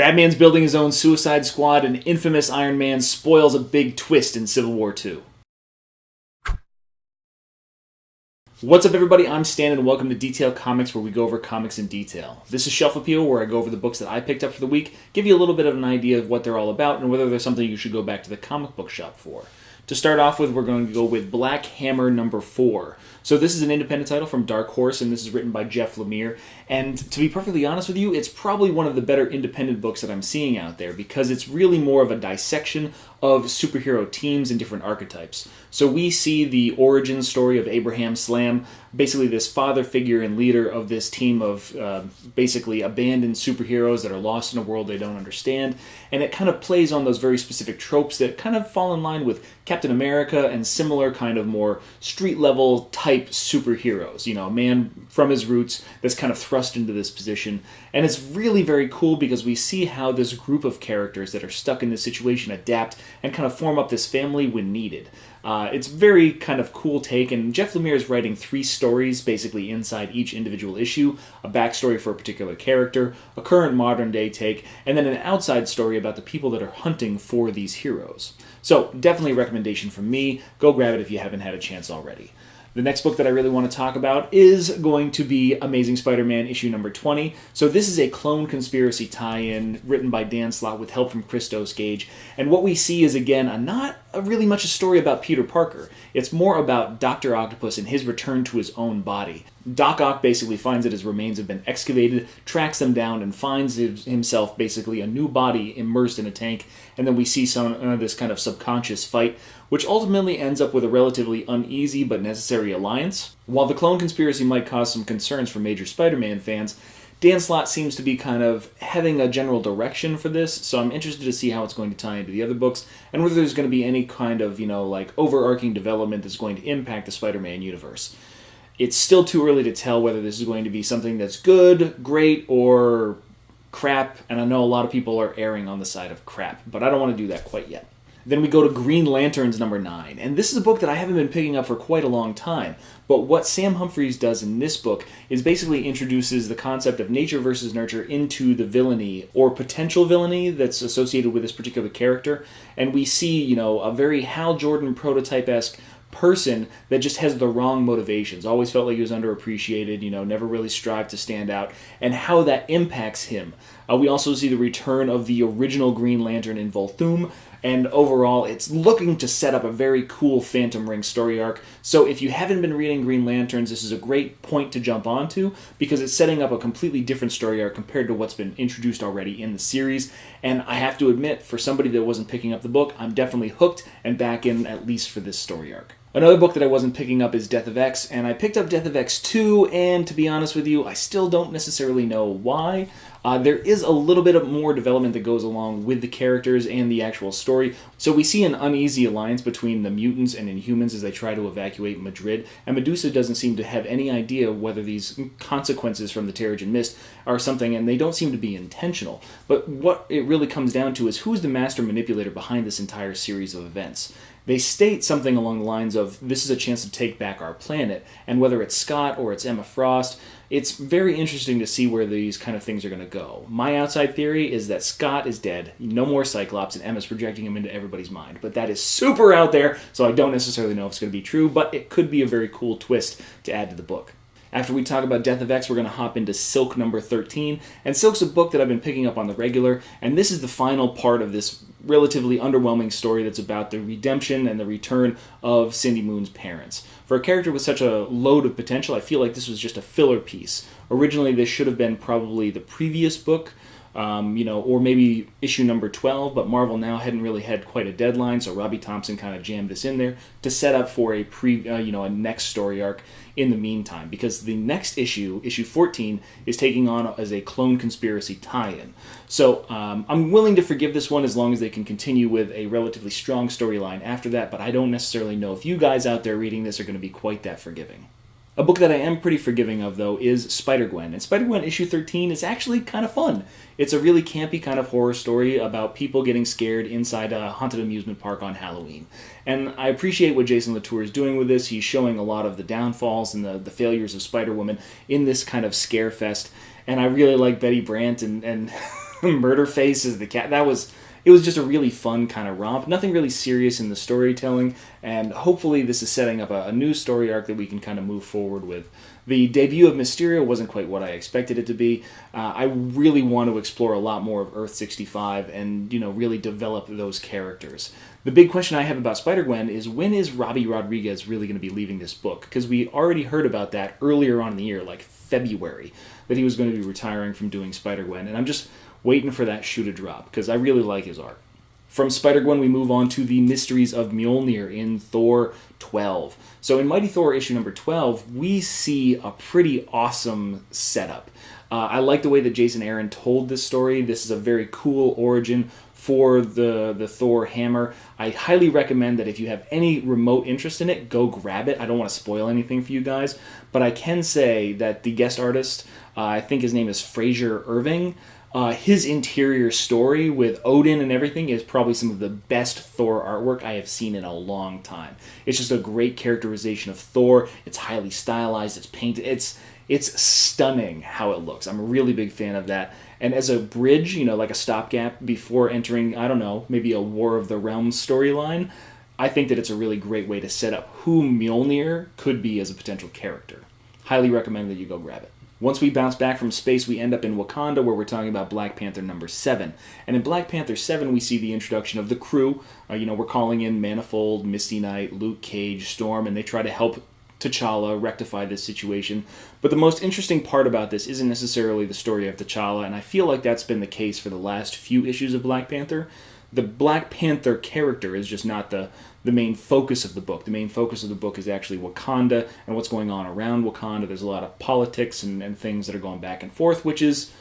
Batman's building his own Suicide Squad, and infamous Iron Man spoils a big twist in Civil War II. What's up, everybody? I'm Stan, and welcome to Detail Comics, where we go over comics in detail. This is Shelf Appeal, where I go over the books that I picked up for the week, give you a little bit of an idea of what they're all about, and whether there's something you should go back to the comic book shop for. To start off with, we're going to go with Black Hammer number 4. So this is an independent title from Dark Horse, and this is written by Jeff Lemire. And to be perfectly honest with you, it's probably one of the better independent books that I'm seeing out there, because it's really more of a dissection of superhero teams and different archetypes. So we see the origin story of Abraham Slam, basically this father figure and leader of this team of basically abandoned superheroes that are lost in a world they don't understand. And it kind of plays on those very specific tropes that kind of fall in line with Captain America and similar kind of more street-level type superheroes. You know, a man from his roots that's kind of thrust into this position. And it's really very cool because we see how this group of characters that are stuck in this situation adapt and kind of form up this family when needed. It's very kind of cool take, and Jeff Lemire is writing 3 stories basically inside each individual issue, a backstory for a particular character, a current modern day take, and then an outside story about the people that are hunting for these heroes. So definitely a recommendation from me. Go grab it if you haven't had a chance already. The next book that I really want to talk about is going to be Amazing Spider-Man issue number 20. So this is a clone conspiracy tie-in written by Dan Slott with help from Christos Gage. And what we see is, again, not really much a story about Peter Parker. It's more about Dr. Octopus and his return to his own body. Doc Ock basically finds that his remains have been excavated, tracks them down, and finds himself basically a new body immersed in a tank. And then we see some of this kind of subconscious fight, which ultimately ends up with a relatively uneasy but necessary alliance. While the clone conspiracy might cause some concerns for major Spider-Man fans, Dan Slott seems to be kind of having a general direction for this, so I'm interested to see how it's going to tie into the other books, and whether there's going to be any kind of, overarching development that's going to impact the Spider-Man universe. It's still too early to tell whether this is going to be something that's good, great, or crap, and I know a lot of people are erring on the side of crap, but I don't want to do that quite yet. Then we go to Green Lanterns number 9, and this is a book that I haven't been picking up for quite a long time, but what Sam Humphries does in this book is basically introduces the concept of nature versus nurture into the villainy, or potential villainy, that's associated with this particular character, and we see, a very Hal Jordan prototype-esque person that just has the wrong motivations, always felt like he was underappreciated, never really strived to stand out, and how that impacts him. We also see the return of the original Green Lantern in Volthoom, and overall, it's looking to set up a very cool Phantom Ring story arc. So if you haven't been reading Green Lanterns, this is a great point to jump onto, because it's setting up a completely different story arc compared to what's been introduced already in the series. And I have to admit, for somebody that wasn't picking up the book, I'm definitely hooked and back in, at least for this story arc. Another book that I wasn't picking up is Death of X, and I picked up Death of X 2, and to be honest with you, I still don't necessarily know why. There is a little bit of more development that goes along with the characters and the actual story. So we see an uneasy alliance between the mutants and Inhumans as they try to evacuate Madrid, and Medusa doesn't seem to have any idea whether these consequences from the Terrigen Mist are something, and they don't seem to be intentional. But what it really comes down to is who's the master manipulator behind this entire series of events. They state something along the lines of, this is a chance to take back our planet, and whether it's Scott or it's Emma Frost, it's very interesting to see where these kind of things are going to go. My outside theory is that Scott is dead, no more Cyclops, and Emma's projecting him into everybody's mind. But that is super out there, so I don't necessarily know if it's going to be true, but it could be a very cool twist to add to the book. After we talk about Death of X, we're going to hop into Silk number 13, and Silk's a book that I've been picking up on the regular, and this is the final part of this relatively underwhelming story that's about the redemption and the return of Cindy Moon's parents. For a character with such a load of potential, I feel like this was just a filler piece. Originally, this should have been probably the previous book, or maybe issue number 12, but Marvel now hadn't really had quite a deadline, so Robbie Thompson kind of jammed this in there to set up for a a next story arc in the meantime, because the next issue, issue 14, is taking on as a clone conspiracy tie-in. So I'm willing to forgive this one as long as they can continue with a relatively strong storyline after that, but I don't necessarily know if you guys out there reading this are going to be quite that forgiving. A book that I am pretty forgiving of, though, is SpiderGwen. And SpiderGwen issue 13 is actually kind of fun. It's a really campy kind of horror story about people getting scared inside a haunted amusement park on Halloween. And I appreciate what Jason Latour is doing with this. He's showing a lot of the downfalls and the failures of Spider-Woman in this kind of scare fest. And I really like Betty Brant and Murderface is the cat. It was just a really fun kind of romp. Nothing really serious in the storytelling, and hopefully this is setting up a new story arc that we can kind of move forward with. The debut of Mysterio wasn't quite what I expected it to be. I really want to explore a lot more of Earth 65 and, really develop those characters. The big question I have about Spider-Gwen is, when is Robbie Rodriguez really going to be leaving this book? Because we already heard about that earlier on in the year, like February, that he was going to be retiring from doing Spider-Gwen, and I'm just waiting for that shoe to drop, because I really like his art. From Spider-Gwen, we move on to the Mysteries of Mjolnir in Thor 12. So in Mighty Thor issue number 12, we see a pretty awesome setup. I like the way that Jason Aaron told this story. This is a very cool origin for the Thor hammer. I highly recommend that if you have any remote interest in it, go grab it. I don't want to spoil anything for you guys, but I can say that the guest artist, I think his name is Fraser Irving, his interior story with Odin and everything is probably some of the best Thor artwork I have seen in a long time. It's just a great characterization of Thor. It's highly stylized. It's painted. It's stunning how it looks. I'm a really big fan of that. And as a bridge, like a stopgap before entering, I don't know, maybe a War of the Realms storyline, I think that it's a really great way to set up who Mjolnir could be as a potential character. Highly recommend that you go grab it. Once we bounce back from space, we end up in Wakanda, where we're talking about Black Panther number 7. And in Black Panther 7, we see the introduction of the crew. We're calling in Manifold, Misty Knight, Luke Cage, Storm, and they try to help T'Challa rectify this situation. But the most interesting part about this isn't necessarily the story of T'Challa, and I feel like that's been the case for the last few issues of Black Panther. The Black Panther character is just not the main focus of the book. The main focus of the book is actually Wakanda and what's going on around Wakanda. There's a lot of politics and things that are going back and forth, which is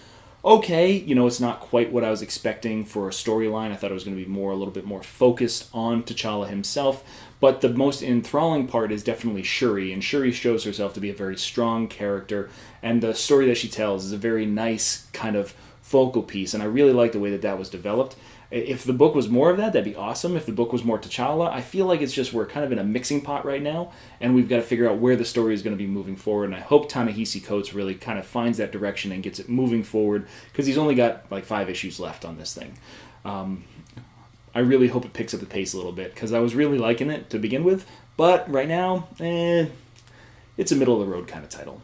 okay. It's not quite what I was expecting for a storyline. I thought it was going to be a little bit more focused on T'Challa himself. But the most enthralling part is definitely Shuri, and Shuri shows herself to be a very strong character, and the story that she tells is a very nice kind of focal piece, and I really like the way that was developed. If the book was more of that, that'd be awesome. If the book was more T'Challa, I feel like it's just we're kind of in a mixing pot right now, and we've got to figure out where the story is going to be moving forward, and I hope Ta-Nehisi Coates really kind of finds that direction and gets it moving forward, because he's only got like 5 issues left on this thing. I really hope it picks up the pace a little bit, because I was really liking it to begin with, but right now, it's a middle-of-the-road kind of title.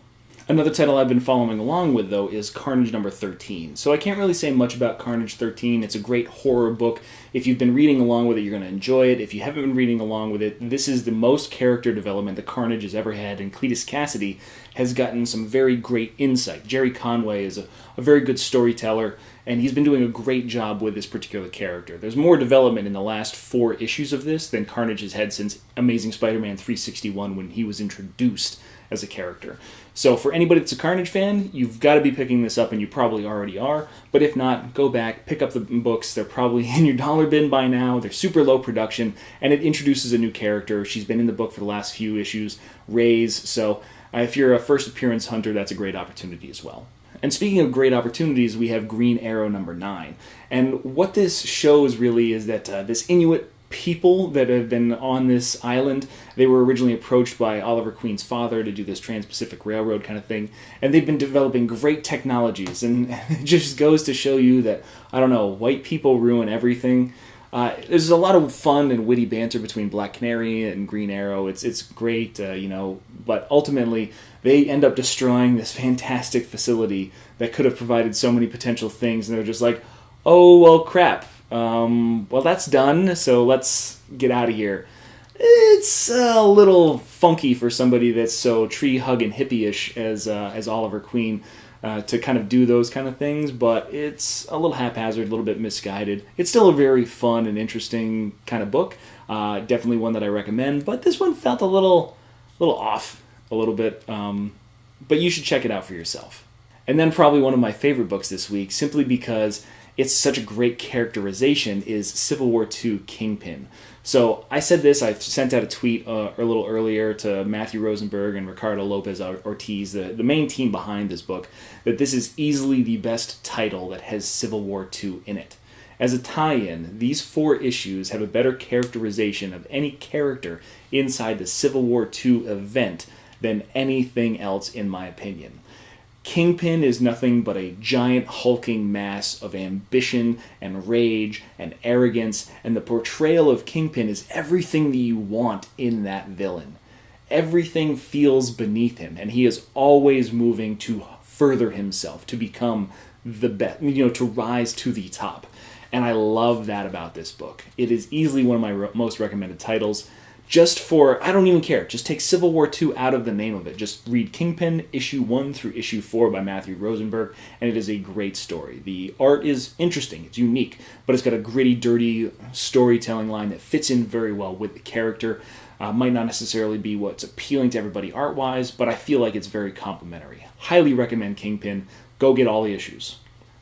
Another title I've been following along with, though, is Carnage number 13. So I can't really say much about Carnage 13. It's a great horror book. If you've been reading along with it, you're going to enjoy it. If you haven't been reading along with it, this is the most character development that Carnage has ever had, and Cletus Cassidy has gotten some very great insight. Jerry Conway is a very good storyteller, and he's been doing a great job with this particular character. There's more development in the last 4 issues of this than Carnage has had since Amazing Spider-Man 361 when he was introduced as a character. So for anybody that's a Carnage fan, you've got to be picking this up, and you probably already are. But if not, go back, pick up the books. They're probably in your dollar bin by now. They're super low production, and it introduces a new character. She's been in the book for the last few issues, Raze. So if you're a first appearance hunter, that's a great opportunity as well. And speaking of great opportunities, we have Green Arrow number 9. And what this shows really is that this Inuit people that have been on this island, they were originally approached by Oliver Queen's father to do this Trans-Pacific Railroad kind of thing, and they've been developing great technologies, and it just goes to show you that, I don't know, white people ruin everything. There's a lot of fun and witty banter between Black Canary and Green Arrow. It's great, but ultimately they end up destroying this fantastic facility that could have provided so many potential things, and they're just like, oh, well, crap. Well, that's done, so let's get out of here. It's a little funky for somebody that's so tree-hugging hippie-ish as Oliver Queen to kind of do those kind of things, but it's a little haphazard, a little bit misguided. It's still a very fun and interesting kind of book. Definitely one that I recommend, but this one felt a little off a little bit, but you should check it out for yourself. And then probably one of my favorite books this week, simply because it's such a great characterization, is Civil War II Kingpin. So I said this, I sent out a tweet a little earlier to Matthew Rosenberg and Ricardo Lopez Ortiz, the main team behind this book, that this is easily the best title that has Civil War II in it. As a tie-in, these 4 issues have a better characterization of any character inside the Civil War II event than anything else, in my opinion. Kingpin is nothing but a giant hulking mass of ambition and rage and arrogance, and the portrayal of Kingpin is everything that you want in that villain. Everything feels beneath him, and he is always moving to further himself, to become the best, to rise to the top. And I love that about this book. It is easily one of my most recommended titles. Just for, I don't even care, just take Civil War II out of the name of it. Just read Kingpin, issue 1 through issue 4 by Matthew Rosenberg, and it is a great story. The art is interesting, it's unique, but it's got a gritty, dirty storytelling line that fits in very well with the character. Might not necessarily be what's appealing to everybody art-wise, but I feel like it's very complimentary. Highly recommend Kingpin. Go get all the issues.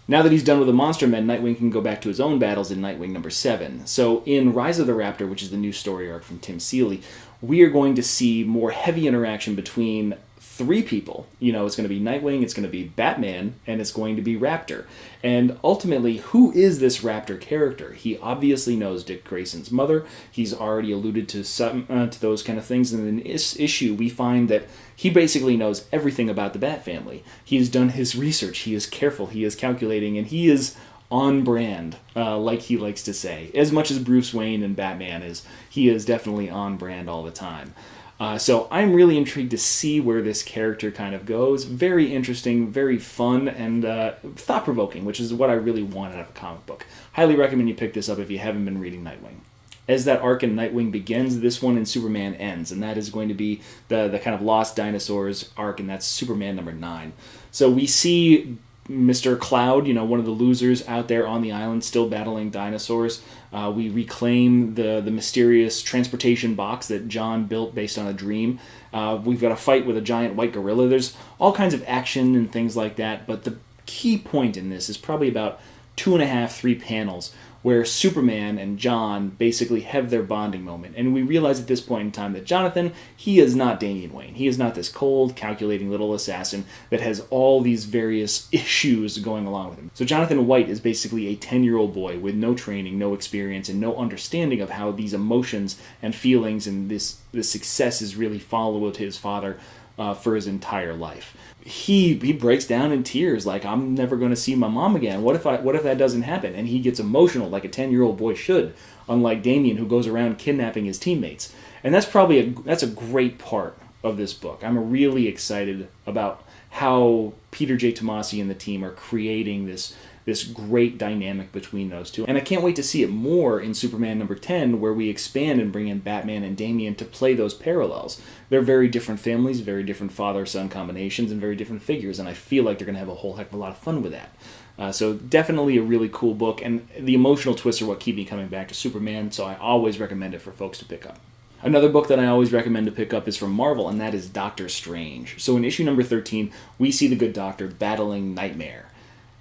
Now that he's done with the Monster Men, Nightwing can go back to his own battles in Nightwing number 7. So in Rise of the Raptor, which is the new story arc from Tim Seeley, we are going to see more heavy interaction between 3 people. It's going to be Nightwing, it's going to be Batman, and it's going to be Raptor. And ultimately, who is this Raptor character? He obviously knows Dick Grayson's mother. He's already alluded to some to those kind of things. And in this issue, we find that he basically knows everything about the Bat family. He has done his research. He is careful. He is calculating, and he is on brand, like he likes to say. As much as Bruce Wayne and Batman is, he is definitely on brand all the time. So I'm really intrigued to see where this character kind of goes. Very interesting, very fun, and thought-provoking, which is what I really want out of a comic book. Highly recommend you pick this up if you haven't been reading Nightwing. As that arc in Nightwing begins, this one in Superman ends, and that is going to be the kind of Lost Dinosaurs arc, and that's Superman number 9. So we see Mr. Cloud, one of the losers out there on the island, still battling dinosaurs. We reclaim the mysterious transportation box that John built based on a dream. We've got a fight with a giant white gorilla. There's all kinds of action and things like that, but the key point in this is probably about 2.5, 3 panels where Superman and John basically have their bonding moment. And we realize at this point in time that Jonathan, he is not Damian Wayne. He is not this cold, calculating little assassin that has all these various issues going along with him. So Jonathan White is basically a 10-year-old boy with no training, no experience, and no understanding of how these emotions and feelings and this success is really followed his father for his entire life. He breaks down in tears, like, I'm never going to see my mom again. What if that doesn't happen? And he gets emotional, like a 10-year-old boy should, unlike Damian, who goes around kidnapping his teammates. And that's a great part of this book. I'm really excited about how Peter J. Tomasi and the team are creating this great dynamic between those two. And I can't wait to see it more in Superman number 10, where we expand and bring in Batman and Damian to play those parallels. They're very different families, very different father-son combinations, and very different figures, and I feel like they're going to have a whole heck of a lot of fun with that. So definitely a really cool book, and the emotional twists are what keep me coming back to Superman, so I always recommend it for folks to pick up. Another book that I always recommend to pick up is from Marvel, and that is Doctor Strange. So in issue number 13, we see the good doctor battling Nightmare,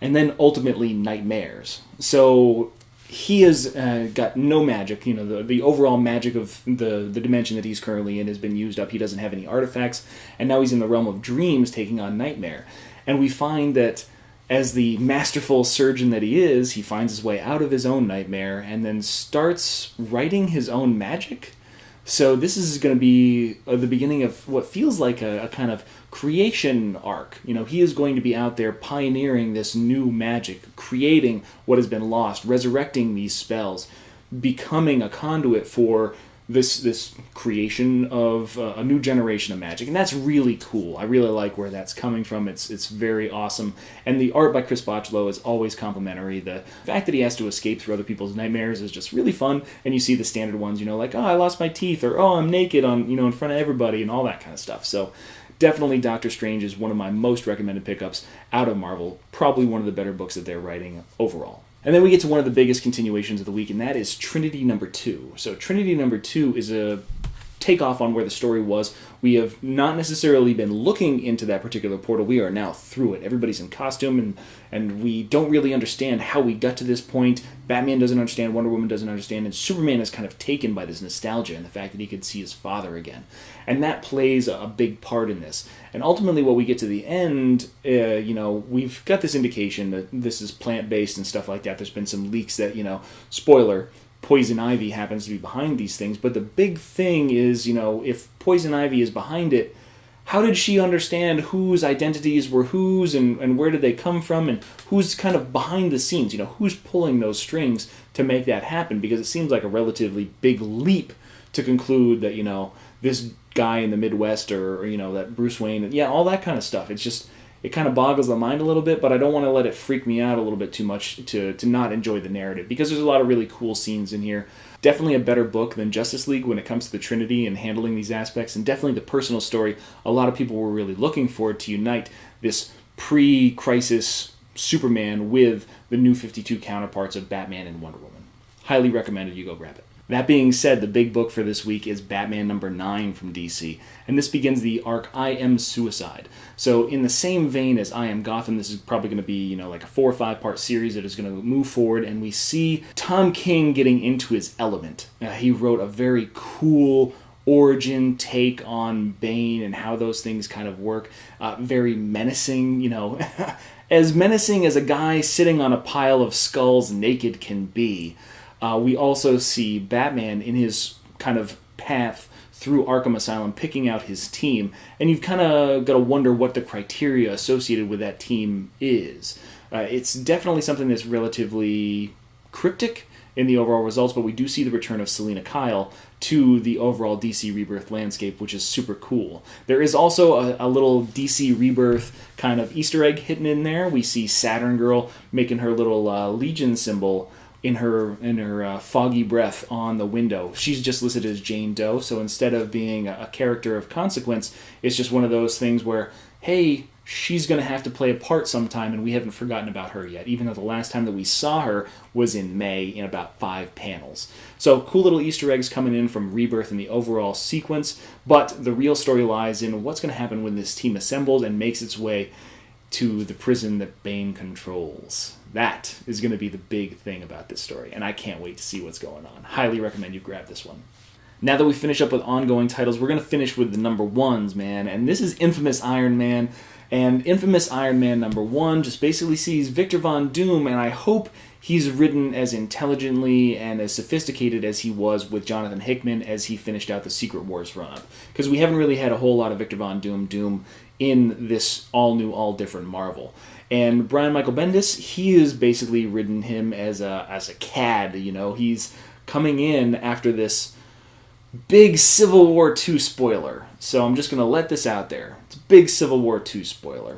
and then ultimately nightmares. So he has got no magic. The overall magic of the dimension that he's currently in has been used up. He doesn't have any artifacts, and now he's in the realm of dreams taking on Nightmare. And we find that as the masterful surgeon that he is, he finds his way out of his own nightmare and then starts writing his own magic. So this is going to be the beginning of what feels like a kind of creation arc. He is going to be out there pioneering this new magic, creating what has been lost, resurrecting these spells, becoming a conduit for this creation of a new generation of magic. And that's really cool. I really like where that's coming from. It's very awesome. And the art by Chris Botchlow is always complimentary. The fact that he has to escape through other people's nightmares is just really fun. And you see the standard ones, like, oh, I lost my teeth, or oh, I'm naked in front of everybody, and all that kind of stuff. So definitely Doctor Strange is one of my most recommended pickups out of Marvel. Probably one of the better books that they're writing overall. And then we get to one of the biggest continuations of the week, and that is Trinity II. So Trinity II is a takeoff on where the story was. We have not necessarily been looking into that particular portal. We are now through it. Everybody's in costume, and we don't really understand how we got to this point. Batman doesn't understand, Wonder Woman doesn't understand, and Superman is kind of taken by this nostalgia and the fact that he could see his father again. And that plays a big part in this. And ultimately what we get to the end, we've got this indication that this is plant-based and stuff like that. There's been some leaks that, spoiler, Poison Ivy happens to be behind these things. But the big thing is, if Poison Ivy is behind it, how did she understand whose identities were whose, and where did they come from, and who's kind of behind the scenes, who's pulling those strings to make that happen? Because it seems like a relatively big leap to conclude that, this guy in the Midwest or that Bruce Wayne, yeah, all that kind of stuff. It's just, it kind of boggles the mind a little bit, but I don't want to let it freak me out a little bit too much to not enjoy the narrative, because there's a lot of really cool scenes in here. Definitely a better book than Justice League when it comes to the Trinity and handling these aspects, and definitely the personal story. A lot of people were really looking forward to unite this pre-crisis Superman with the new 52 counterparts of Batman and Wonder Woman. Highly recommended you go grab it. That being said, the big book for this week is Batman number 9 from DC, and this begins the arc I Am Suicide. So in the same vein as I Am Gotham, this is probably going to be, like a 4 or 5 part series that is going to move forward, and we see Tom King getting into his element. He wrote a very cool origin take on Bane and how those things kind of work. Very menacing, as menacing as a guy sitting on a pile of skulls naked can be. We also see Batman in his kind of path through Arkham Asylum picking out his team, and you've kind of got to wonder what the criteria associated with that team is. It's definitely something that's relatively cryptic in the overall results, but we do see the return of Selina Kyle to the overall DC Rebirth landscape, which is super cool. There is also a little DC Rebirth kind of Easter egg hidden in there. We see Saturn Girl making her little Legion symbol in her foggy breath on the window. She's just listed as Jane Doe, so instead of being a character of consequence, it's just one of those things where, hey, she's going to have to play a part sometime, and we haven't forgotten about her yet, even though the last time that we saw her was in May in about 5 panels. So cool little Easter eggs coming in from Rebirth in the overall sequence, but the real story lies in what's going to happen when this team assembles and makes its way to the prison that Bane controls. That is going to be the big thing about this story, and I can't wait to see what's going on. Highly recommend you grab this one. Now that we finish up with ongoing titles, we're going to finish with the number 1s, man, and this is Infamous Iron Man. And Infamous Iron Man number 1 just basically sees Victor Von Doom, and I hope he's written as intelligently and as sophisticated as he was with Jonathan Hickman as he finished out the Secret Wars run-up. Because we haven't really had a whole lot of Victor Von Doom in this all-new, all-different Marvel. And Brian Michael Bendis, he has basically written him as a cad, He's coming in after this big Civil War II spoiler. So I'm just going to let this out there. It's a big Civil War II spoiler.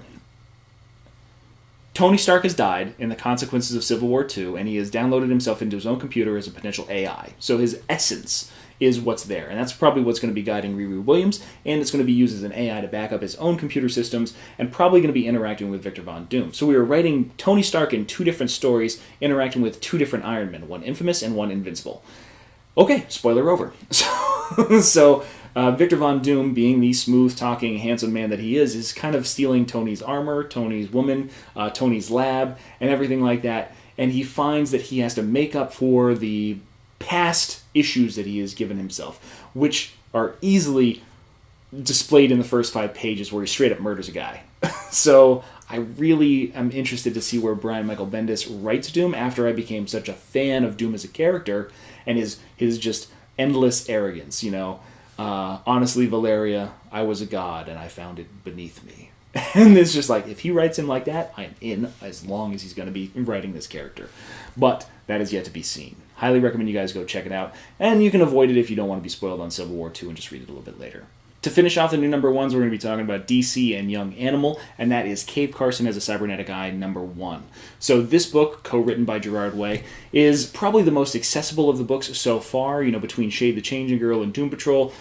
Tony Stark has died in the consequences of Civil War II, and he has downloaded himself into his own computer as a potential AI. So his essence is what's there, and that's probably what's going to be guiding Riri Williams, and it's going to be used as an AI to back up his own computer systems, and probably going to be interacting with Victor Von Doom. So we are writing Tony Stark in 2 different stories, interacting with 2 different Iron Men, one Infamous and one Invincible. Okay, spoiler over. So Victor Von Doom, being the smooth-talking, handsome man that he is kind of stealing Tony's armor, Tony's woman, Tony's lab, and everything like that, and he finds that he has to make up for the past issues that he has given himself, which are easily displayed in the first 5 pages where he straight up murders a guy. So I really am interested to see where Brian Michael Bendis writes Doom after I became such a fan of Doom as a character and his just endless arrogance, honestly, Valeria, I was a god and I found it beneath me. And it's just like, if he writes him like that, I'm in, as long as he's going to be writing this character. But that is yet to be seen. Highly recommend you guys go check it out. And you can avoid it if you don't want to be spoiled on Civil War II and just read it a little bit later. To finish off the new number 1s, we're going to be talking about DC and Young Animal, and that is Cave Carson as a Cybernetic Eye number 1. So this book, co-written by Gerard Way, is probably the most accessible of the books so far. Between Shade the Changing Girl and Doom Patrol,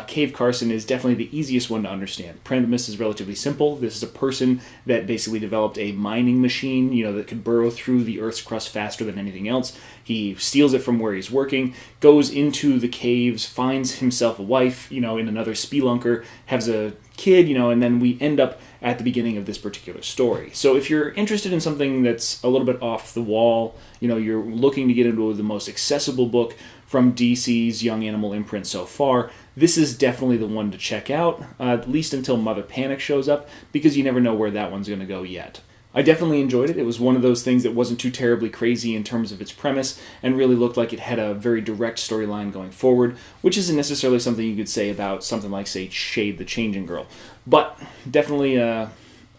Cave Carson is definitely the easiest one to understand. Premise is relatively simple. This is a person that basically developed a mining machine, that could burrow through the Earth's crust faster than anything else. He steals it from where he's working, goes into the caves, finds himself a wife, in another spelunker, has a kid, and then we end up at the beginning of this particular story. So if you're interested in something that's a little bit off the wall, you're looking to get into the most accessible book from DC's Young Animal imprint so far, this is definitely the one to check out, at least until Mother Panic shows up, because you never know where that one's going to go yet. I definitely enjoyed it. It was one of those things that wasn't too terribly crazy in terms of its premise and really looked like it had a very direct storyline going forward, which isn't necessarily something you could say about something like, say, Shade the Changing Girl. But definitely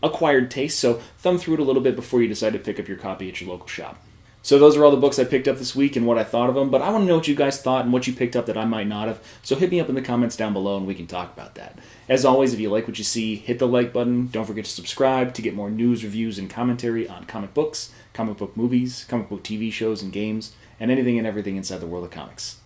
acquired taste, so thumb through it a little bit before you decide to pick up your copy at your local shop. So those are all the books I picked up this week and what I thought of them, but I want to know what you guys thought and what you picked up that I might not have, so hit me up in the comments down below and we can talk about that. As always, if you like what you see, hit the like button. Don't forget to subscribe to get more news, reviews, and commentary on comic books, comic book movies, comic book TV shows and games, and anything and everything inside the world of comics.